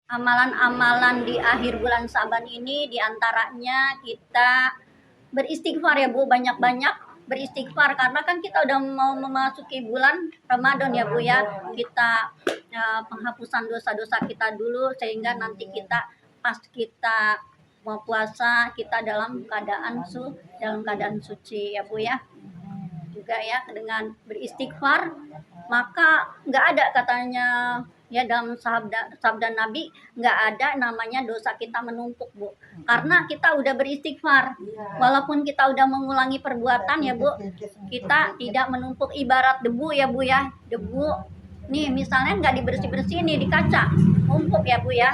Amalan-amalan di akhir bulan Sa'ban ini diantaranya kita beristighfar ya Bu, banyak-banyak beristighfar karena kan kita udah mau memasuki bulan Ramadan ya Bu ya. Kita penghapusan dosa-dosa kita dulu sehingga nanti kita pas kita mau puasa kita dalam keadaan suci ya Bu ya. Juga ya dengan beristighfar maka nggak ada katanya ya dalam sabda Nabi nggak ada namanya dosa kita menumpuk Bu, karena kita udah beristighfar walaupun kita udah mengulangi perbuatan ya Bu, kita tidak menumpuk ibarat debu ya Bu ya, debu nih misalnya nggak dibersih-bersih nih di kaca numpuk ya Bu ya.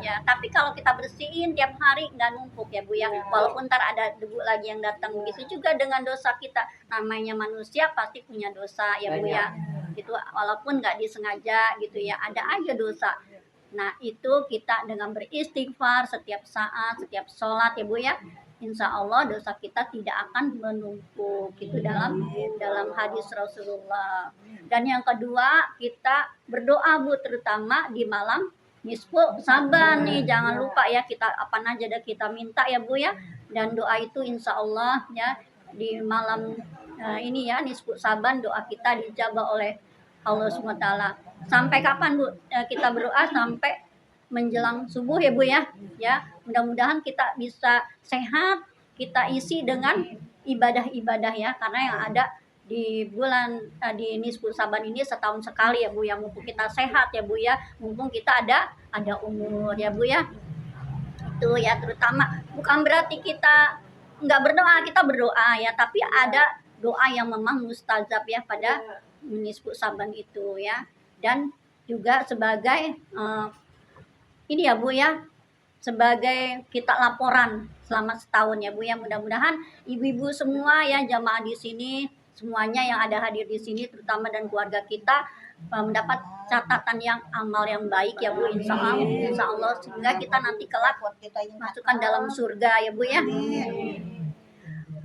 Ya, tapi kalau kita bersihin tiap hari nggak numpuk ya Bu ya. Walaupun ntar ada debu lagi yang datang, begitu juga dengan dosa kita. Namanya manusia pasti punya dosa ya Bu ya. Gitu, walaupun nggak disengaja gitu ya, ada aja dosa. Nah itu kita dengan beristighfar setiap saat, setiap sholat ya Bu ya. Insya Allah dosa kita tidak akan menumpuk. Itu dalam hadis Rasulullah. Dan yang kedua kita berdoa Bu, terutama di malam nisfu Saban nih, jangan lupa ya kita apa aja dah kita minta ya Bu ya. Dan doa itu insya Allah ya di malam ini ya nisfu Saban doa kita dijabah oleh Allah SWT. Sampai kapan Bu kita berdoa? Sampai menjelang subuh ya Bu ya. Ya, mudah-mudahan kita bisa sehat, kita isi dengan ibadah-ibadah ya, karena yang ada di bulan di nisfu Saban ini setahun sekali ya Bu ya, mumpung kita sehat ya Bu ya, mumpung kita ada umur ya Bu ya. Itu ya, terutama bukan berarti kita nggak berdoa, kita berdoa ya, tapi ada doa yang memang mustajab ya pada nisfu Saban itu ya. Dan juga sebagai ini ya Bu ya, sebagai kita laporan selama setahun ya Bu ya. Mudah-mudahan ibu-ibu semua ya jamaah di sini semuanya yang ada hadir di sini terutama dan keluarga kita mendapat catatan yang amal yang baik ya Bu, insya Allah sehingga kita nanti kelak masukkan dalam surga ya Bu ya.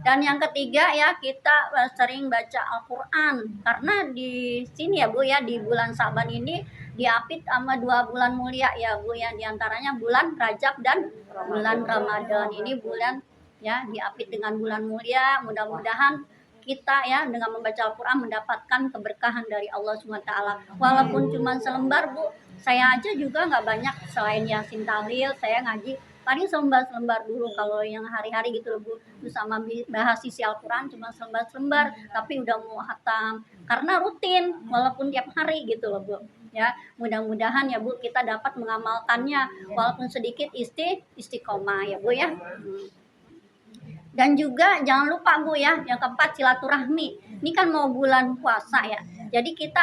Dan yang ketiga ya kita sering baca Al-Quran karena di sini ya Bu ya di bulan Sa'ban ini diapit sama 2 bulan mulia ya Bu ya, diantaranya bulan Rajab dan bulan Ramadan. Ini bulan ya diapit dengan bulan mulia, mudah-mudahan kita ya dengan membaca Al-Quran mendapatkan keberkahan dari Allah SWT. Walaupun cuma selembar Bu, saya aja juga nggak banyak, selain Yasin Tahlil saya ngaji paling selembar dulu kalau yang hari-hari gitu loh Bu, sama bahas isi Al-Quran cuma selembar tapi udah mau hatam karena rutin walaupun tiap hari gitu loh Bu ya. Mudah-mudahan ya Bu kita dapat mengamalkannya walaupun sedikit istiqomah ya Bu ya. Dan juga jangan lupa Bu ya, yang keempat silaturahmi. Ini kan mau bulan puasa ya. Jadi kita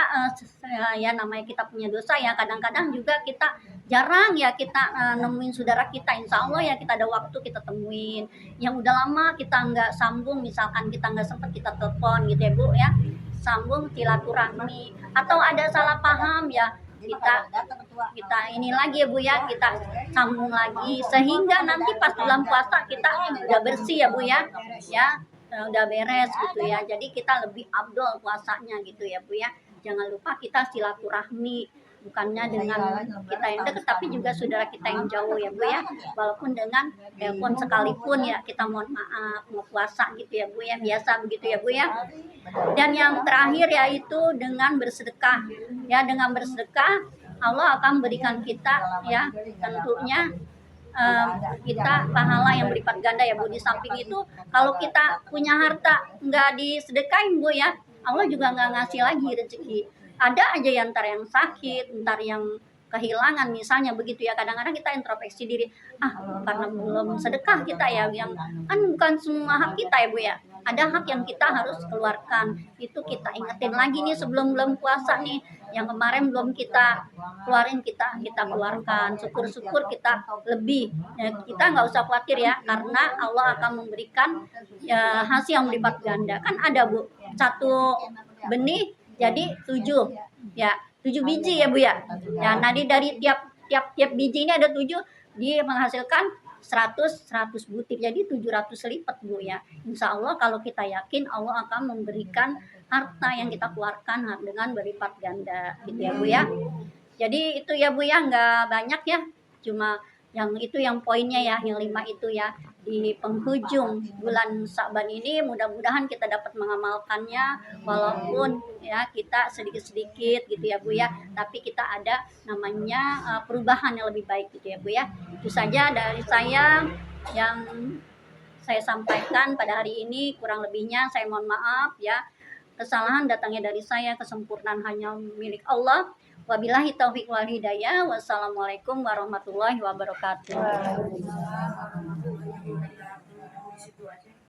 ya namanya kita punya dosa ya, kadang-kadang juga kita jarang ya kita nemuin saudara kita. Insya Allah ya kita ada waktu kita temuin. Yang udah lama kita nggak sambung, misalkan kita nggak sempat kita telepon gitu ya Bu ya. Sambung silaturahmi. Atau ada salah paham ya, kita ini lagi ya Bu ya, kita sambung lagi sehingga nanti pas bulan puasa kita udah bersih ya Bu ya, udah beres gitu ya, jadi kita lebih afdol puasanya gitu ya Bu ya. Jangan lupa kita silaturahmi, bukannya dengan kita yang dekat tapi juga saudara kita yang jauh ya Bu ya, walaupun dengan telepon sekalipun ya kita mohon maaf, mau puasa gitu ya Bu ya, biasa begitu ya Bu ya. Dan yang terakhir yaitu dengan bersedekah ya, dengan bersedekah Allah akan berikan kita ya tentunya kita pahala yang berlipat ganda ya Bu. Di samping itu kalau kita punya harta nggak disedekain Bu ya, Allah juga nggak ngasih lagi rezeki. Ada aja yang ntar yang sakit, ntar yang kehilangan misalnya begitu ya. Kadang-kadang kita introspeksi diri, karena belum sedekah kita ya, yang kan bukan semua hak kita ya Bu ya, ada hak yang kita harus keluarkan. Itu kita ingetin lagi nih sebelum puasa nih, yang kemarin belum kita keluarin kita keluarkan. Syukur-syukur kita lebih ya, kita nggak usah khawatir ya, karena Allah akan memberikan ya, hasil yang berlipat ganda. Kan ada Bu, 1 benih jadi 7 ya, 7 biji ya Bu ya. Ya nanti dari tiap biji ini ada 7, dia menghasilkan 100 butir, jadi 700 lipat Bu ya. Insya Allah kalau kita yakin Allah akan memberikan harta yang kita keluarkan dengan berlipat ganda gitu ya Bu ya. Jadi itu ya Bu ya, nggak banyak ya, Cuma yang itu yang poinnya ya, yang 5 itu ya. Di penghujung bulan Sa'ban ini mudah-mudahan kita dapat mengamalkannya, walaupun ya kita sedikit-sedikit gitu ya Bu ya, tapi kita ada namanya perubahan yang lebih baik gitu ya Bu ya. Itu saja dari saya yang saya sampaikan pada hari ini, kurang lebihnya saya mohon maaf ya. Kesalahan datangnya dari saya, kesempurnaan hanya milik Allah. Wabillahi taufiq wal hidayah. Wassalamualaikum warahmatullahi wabarakatuh.